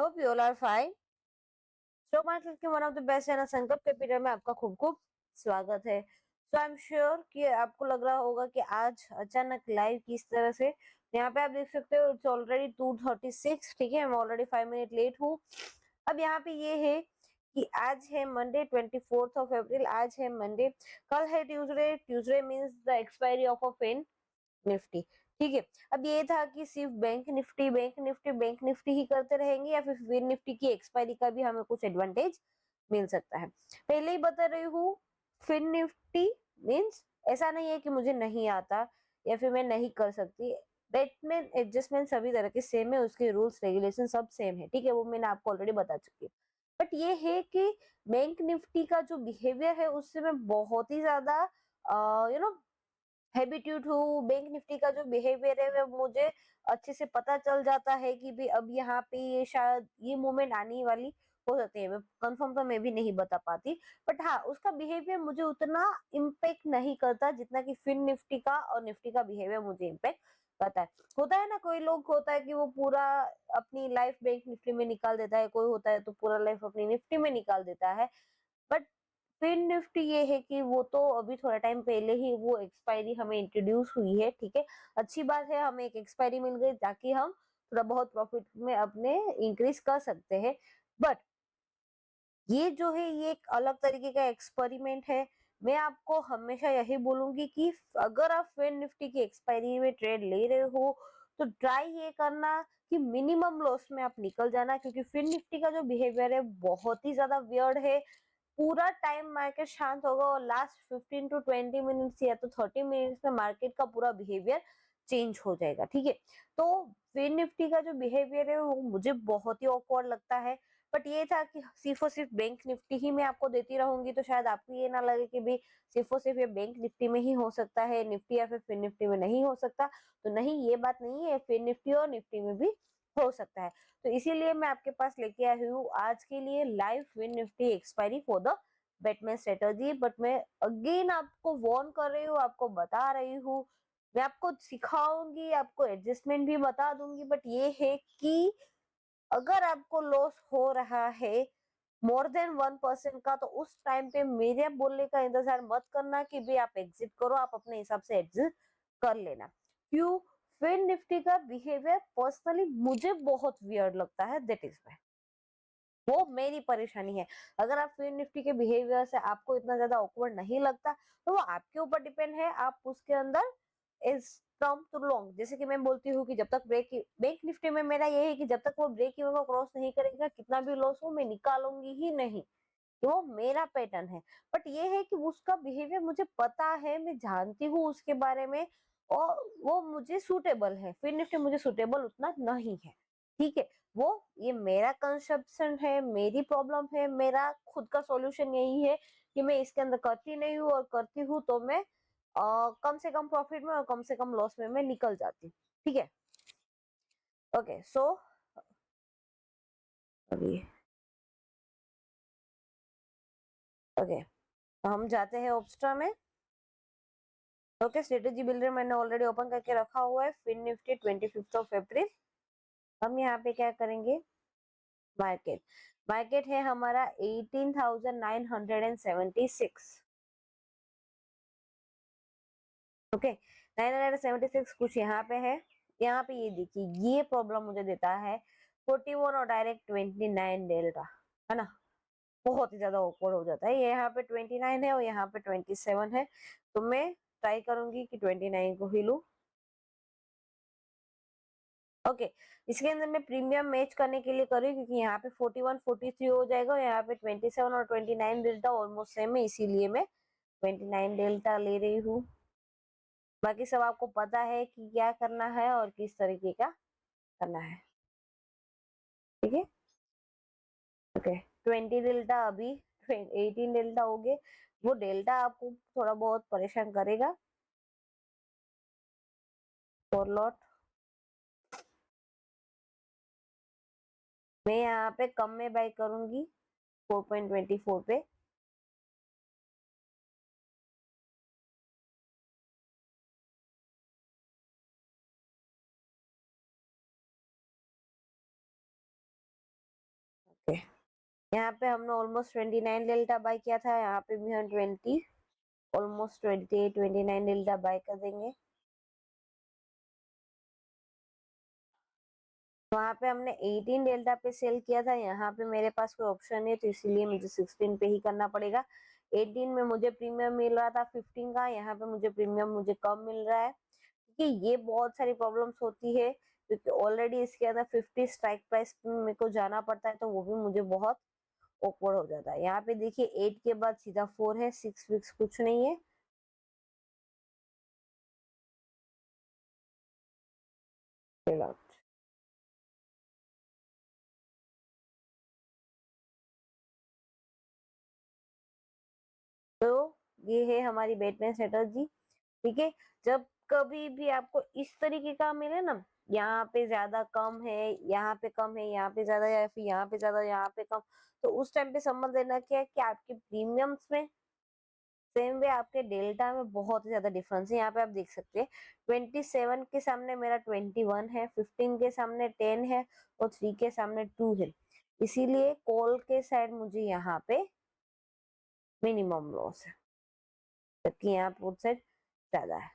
Hope you all are fine. Stock market के one of the best channel Sankalp capital में आपका खूब खूब स्वागत है। सो आई एम श्योर कि आपको लग रहा होगा कि आज अचानक लाइव किस तरह से। यहाँ पे आप देख सकते हो इट्स ऑलरेडी 2:36, ठीक है, मैं ऑलरेडी 5 मिनट लेट हूँ। अब यहाँ पे ये है कि आज है मंडे 24 अप्रैल, आज है मंडे, कल है Tuesday. Tuesday means the expiry of a pen Nifty, ठीक है। अब ये था कि सिर्फ बैंक निफ्टी ही करते रहेंगे या फिर फिन निफ्टी की एक्सपायरी का भी हमें कुछ एडवांटेज मिल सकता है। पहले ही बता रही हूँ, फिन निफ्टी मीन्स ऐसा नहीं है कि मुझे नहीं आता या फिर मैं नहीं कर सकती। डेट में एडजस्टमेंट सभी तरह के सेम है, उसके रूल्स रेगुलेशन सब सेम है, ठीक है, वो मैंने आपको ऑलरेडी बता चुकी हूँ। बट ये है कि बैंक निफ्टी का जो बिहेवियर है उससे मैं बहुत ही ज्यादा यू नो हैबिट्यूड हूँ। बैंक निफ्टी का जो बिहेवियर है वो मुझे अच्छे से पता चल जाता है कि भी अब यहाँ पे ये शायद ये मूवमेंट आने वाली हो सकती है। मैं कंफर्म तो मैं भी नहीं बता पाती, बट हाँ उसका बिहेवियर मुझे उतना इम्पेक्ट नहीं करता जितना कि फिन निफ्टी का और निफ्टी का बिहेवियर मुझे इम्पेक्ट करता है। होता है ना, कोई लोग होता है कि वो पूरा अपनी लाइफ बैंक निफ्टी में निकाल देता है, कोई होता है तो पूरा लाइफ अपनी निफ्टी में निकाल देता है। बट फिन निफ्टी ये है कि वो तो अभी थोड़ा टाइम पहले ही वो एक्सपायरी हमें इंट्रोड्यूस हुई है, ठीक है। अच्छी बात है, हमें एक एक्सपायरी मिल गई ताकि हम थोड़ा बहुत प्रॉफिट में अपने इंक्रीज कर सकते हैं। बट ये जो है ये एक अलग तरीके का एक्सपेरिमेंट है। मैं आपको हमेशा यही बोलूंगी कि अगर आप फिन निफ्टी की एक्सपायरी में ट्रेड ले रहे हो तो ट्राई ये करना कि मिनिमम लॉस में आप निकल जाना, क्योंकि फिन निफ्टी का जो बिहेवियर है बहुत ही ज्यादा वियर्ड है। पूरा टाइम मार्केट शांत होगा और लास्ट 15 to 20 मिनट्स या तो 30 मिनट्स में मार्केट का पूरा बिहेवियर चेंज हो जाएगा, ठीक है। तो फिन निफ्टी का जो बिहेवियर है वो मुझे बहुत ही ऑकवर्ड लगता है। बट ये था कि सिर्फ और सिर्फ बैंक निफ्टी ही मैं आपको देती रहूंगी तो शायद आपको ये ना लगे कि भी सिर्फ और सिर्फ ये बैंक निफ्टी में ही हो सकता है, निफ्टी या फिर फिन निफ्टी में नहीं हो सकता। तो नहीं, ये बात नहीं है, फिन निफ्टी और निफ्टी में भी हो सकता है। तो इसीलिए मैं आपके पास लेके आई हूँ आज के लिए live Fin Nifty expiry for the Batman strategy. But मैं अगेन आपको वार्न कर रही हूँ, आपको बता रही हूँ, मैं आपको सिखाऊंगी, आपको एडजस्टमेंट भी बता दूंगी। बट ये है कि अगर आपको लॉस हो रहा है मोर देन 1% का तो उस टाइम पे मेरे बोलने का इंतजार मत करना कि भी आप एग्जिट करो, आप अपने हिसाब से एग्जिट कर लेना। क्यों? फिन निफ्टी का बिहेवियर पर्सनली मुझे बहुत वियर्ड लगता है, दैट इज वाई, वो मेरी परेशानी है। अगर आप फिन निफ्टी के बिहेवियर से आपको इतना ज्यादा ऑकवर्ड नहीं लगता तो वो आपके ऊपर डिपेंड है, आप उसके अंदर इज कम टू लॉन्ग। जैसे कि मैं बोलती हूँ कि जब तक बैंक निफ्टी में मेरा ये है कि जब तक वो ब्रेक इवन को क्रॉस नहीं करेगा, कितना भी लॉस हो मैं निकालूंगी ही नहीं, वो मेरा पैटर्न है। बट ये है कि उसका बिहेवियर मुझे पता है, मैं जानती हूँ उसके बारे में और वो मुझे सूटेबल है। फिर निफ्टी मुझे सूटेबल उतना नहीं है, ठीक है। वो ये मेरा कंसेप्शन है, मेरी प्रॉब्लम है, मेरा खुद का सॉल्यूशन यही है कि मैं इसके अंदर करती नहीं हूँ, और करती हूँ तो मैं कम से कम प्रॉफिट में और कम से कम लॉस में मैं निकल जाती हूँ, ठीक है। ओके सो अभी ओके हम जाते हैं ऑब्स्ट्रा में। ओके, स्ट्रेटेजी बिल्डर मैंने ऑलरेडी ओपन करके रखा हुआ है, फिन निफ्टी 25 अप्रैल। हम यहाँ पे क्या करेंगे, मार्केट मार्केट है हमारा 18,976। ओके, 976 कुछ यहाँ पे है। यहाँ पे ये देखिए ये प्रॉब्लम मुझे देता है 41 और डायरेक्ट 29 डेल्टा, है ना। बहुत ही ज्यादा ऑकवर्ड हो जाता है, ये यहाँ पे 29 है और यहाँ पे 27 है। तो मैं ट्राई करूंगी कि 29 को ही लूं। ओके, इसके अंदर मैं प्रीमियम मैच करने के लिए करूँ क्योंकि यहाँ पे 41 43 हो जाएगा और यहाँ पे 27 और 29 डेल्टा ऑलमोस्ट सेम है, इसीलिए मैं 29 डेल्टा ले रही हूँ। बाकी सब आपको पता है कि क्या करना है और किस तरीके का करना है, ठीक है। ओके, 20 डेल्टा अभी 18 डेल्टा हो गए, वो डेल्टा आपको थोड़ा बहुत परेशान करेगा। फॉर लॉट मैं यहाँ पे कम में बाय करूंगी 4.24 पे। यहाँ पे हमने ऑलमोस्ट 29 डेल्टा बाय किया था, यहाँ पे भी हम 20 ऑलमोस्ट 29 डेल्टा बाय कर देंगे। वहां पे हमने 18 डेल्टा पे सेल किया था, यहाँ पे मेरे पास कोई ऑप्शन नहीं तो इसीलिए मुझे 16 पे ही करना पड़ेगा। 18 में मुझे प्रीमियम मिल रहा था 15 का, यहाँ पे मुझे प्रीमियम मुझे कम मिल रहा है क्योंकि ये बहुत सारी प्रॉब्लम्स होती है क्योंकि ऑलरेडी इसके अंदर 50 स्ट्राइक प्राइस में मेरे को जाना पड़ता है तो वो भी मुझे बहुत ऑकवर्ड हो जाता है। यहाँ पे देखिए 8 के बाद सीधा 4 है, 6 फिक्स कुछ नहीं है। तो ये है हमारी बैटमैन स्ट्रेटजी। ठीक है, जब कभी भी आपको इस तरीके का मिले ना, यहाँ पे ज्यादा कम है, यहाँ पे कम है, यहाँ पे ज्यादा, या फिर यहाँ पे ज्यादा यहाँ पे कम, तो उस टाइम पे समझ लेना क्या है कि आपके प्रीमियम्स में सेम वे आपके डेल्टा में बहुत ही ज्यादा डिफरेंस है। यहाँ पे आप देख सकते हैं 27 के सामने मेरा 21 है, 15 के सामने 10 है और 3 के सामने 2 है। इसीलिए कॉल के साइड मुझे यहाँ पे मिनिमम लॉस है, जबकि यहाँ पुट साइड ज्यादा है।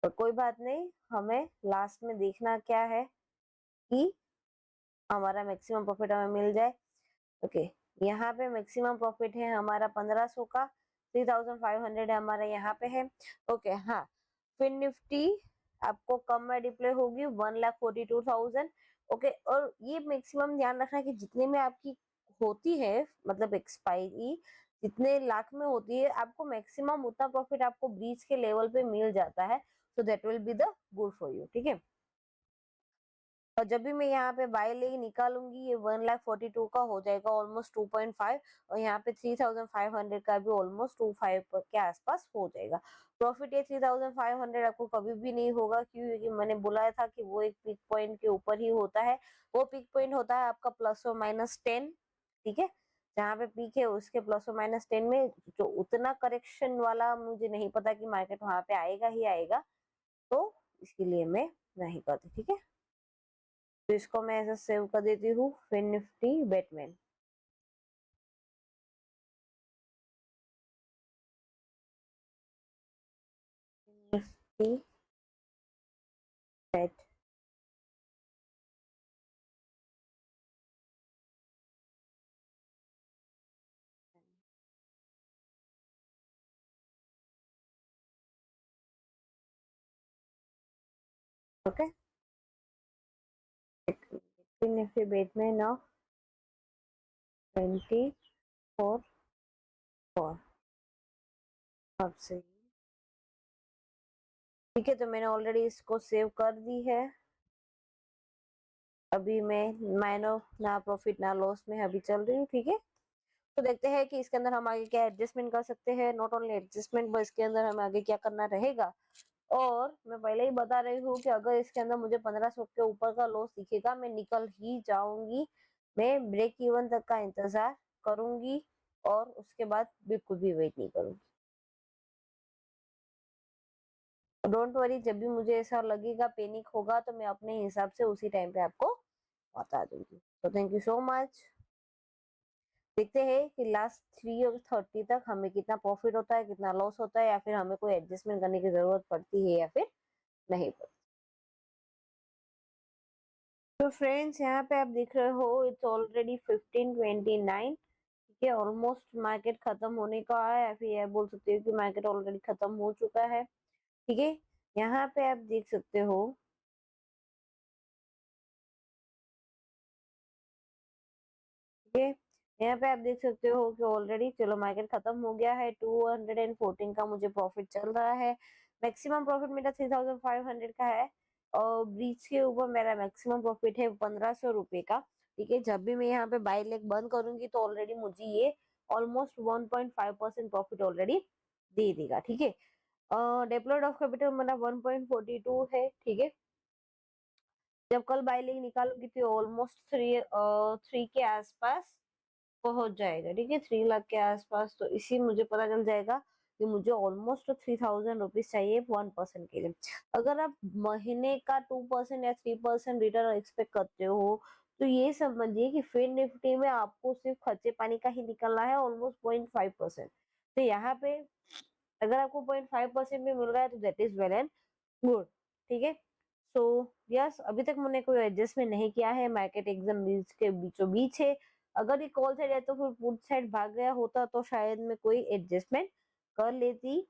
तो कोई बात नहीं, हमें लास्ट में देखना क्या है कि हमारा मैक्सिमम प्रॉफिट हमें मिल जाए। ओके, यहाँ पे मैक्सिमम प्रॉफिट है हमारा 1500 का, 3500 हमारा यहाँ पे है। ओके हाँ, फिर निफ्टी आपको कम में डिप्लॉय होगी 1,42,000। ओके, और ये मैक्सिमम ध्यान रखना कि जितने में आपकी होती है, मतलब एक्सपायरी जितने लाख में होती है, आपको मैक्सिमम उतना प्रॉफिट आपको ब्रीच के लेवल पे मिल जाता है, so that will be the good for you. ठीक है, और जब भी मैं यहाँ पे बाय लेके निकालूंगी ये 1,42,000 का हो जाएगा ऑलमोस्ट 2.5, और यहाँ पे 3,500 का भी ऑलमोस्ट 2.5 के आसपास हो जाएगा प्रॉफिट। ये 3,500 आपको कभी भी नहीं होगा, क्योंकि मैंने बोला था कि वो एक पीक पॉइंट के ऊपर ही होता है। वो पीक पॉइंट होता है आपका +or -10। ठीक है, जहाँ पे पीक है उसके +or -10 में जो उतना करेक्शन वाला मुझे नहीं पता कि मार्केट वहां पे आएगा ही आएगा, तो इसके लिए मैं नहीं करती। ठीक है, तो इसको मैं ऐसे सेव कर देती हूँ, फिर Nifty Batman. Nifty bat okay, Nifty Batman of 24/4 अब से। ठीक है, तो मैंने ऑलरेडी इसको सेव कर दी है। अभी मैं माइनो ना प्रॉफिट ना लॉस में अभी चल रही हूँ। ठीक है, तो देखते हैं कि इसके अंदर हम आगे क्या एडजस्टमेंट कर सकते हैं। नॉट ओनली एडजस्टमेंट, बट इसके अंदर हमें आगे क्या करना रहेगा। और मैं पहले ही बता रही हूँ कि अगर इसके अंदर मुझे 1500 के ऊपर का लॉस दिखेगा, मैं निकल ही जाऊंगी। मैं ब्रेक इवन तक का इंतजार करूंगी और उसके बाद बिल्कुल भी वेट नहीं करूंगी। डोंट वरी, जब भी मुझे ऐसा लगेगा पैनिक होगा तो मैं अपने हिसाब से उसी टाइम पे आपको बता दूंगी। तो थैंक यू सो मच। देखते हैं कि लास्ट 3:30 तक हमें कितना प्रॉफिट होता है, कितना लॉस होता है, या फिर हमें कोई एडजस्टमेंट करने की जरूरत पड़ती है या फिर नहीं पड़ती। तो फ्रेंड्स, यहाँ पे आप देख रहे हो इट्स ऑलरेडी 15:29। ठीक है, ऑलमोस्ट मार्केट खत्म होने का है, या फिर यह बोल सकते हो कि मार्केट ऑलरेडी खत्म हो चुका है। ठीक है, यहाँ पे आप देख सकते हो, ठीक है, यहाँ पे आप देख सकते हो कि ऑलरेडी चलो मार्केट खत्म हो गया है। 214 का मुझे प्रॉफिट चल रहा है। मैक्सिमम प्रॉफिट मेरा 3,500 का है, और ब्रीच के ऊपर मेरा मैक्सिमम प्रॉफिट है 1,500 रुपए का। ठीक है, जब भी मैं यहाँ पे बाय लेग बंद करूंगी तो ऑलरेडी मुझे ये ऑलमोस्ट 1.5% प्रॉफिट ऑलरेडी दे देगा। ठीक है, डिप्लॉयड ऑफ कैपिटल मेरा 1.42 है। ठीक है, जब कल बाय लेग निकालूंगी तो ऑलमोस्ट 3 के आसपास पहुंच जाएगा। ठीक है, 3 लाख के आसपास। तो इसी मुझे पता चल जाएगा कि मुझे ऑलमोस्ट 3,000 रुपीज चाहिए 1% के लिए। अगर आप महीने का 2% या 3% रिटर्न एक्सपेक्ट करते हो तो ये समझिए कि फिन निफ्टी में आपको सिर्फ खर्चे पानी का ही निकलना है, ऑलमोस्ट 0.5%। तो यहाँ पे अगर आपको 0.5% भी मिल रहा है तो that is well and good. ठीक है, सो यस, अभी तक मैंने कोई एडजस्टमेंट नहीं किया है, मार्केट एकदम बीच के बीचों बीच है। अगर ये कॉल साइड है तो फिर पुट साइड भाग गया होता तो शायद मैं कोई एडजस्टमेंट कर लेती,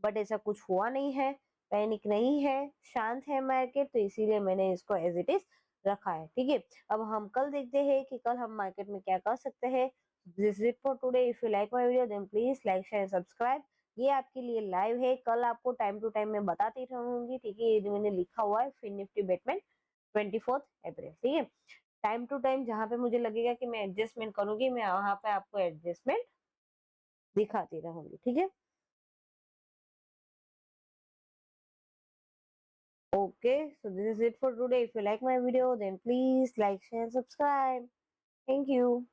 बट ऐसा कुछ हुआ नहीं है, पैनिक नहीं है, शांत है मार्केट, तो इसीलिए मैंने इसको एज इट इज रखा है। ठीक है, अब हम कल देखते हैं कि कल हम मार्केट में क्या कर सकते हैं। This is it for today. If you like my video then please like share subscribe. ये आपके लिए लाइव है, कल आपको टाइम टू टाइम मैं बताती रहूंगी। ठीक है, ये जो मैंने लिखा हुआ है फिन निफ्टी बेटमेंट 24 अप्रैल। ठीक है, टाइम टू टाइम जहां पे मुझे लगेगा कि मैं एडजस्टमेंट करूंगी, मैं वहां पे आपको एडजस्टमेंट दिखाती रहूंगी। ठीक है, okay, so this is it for today. If you like my video, then please like, share, subscribe. Thank you.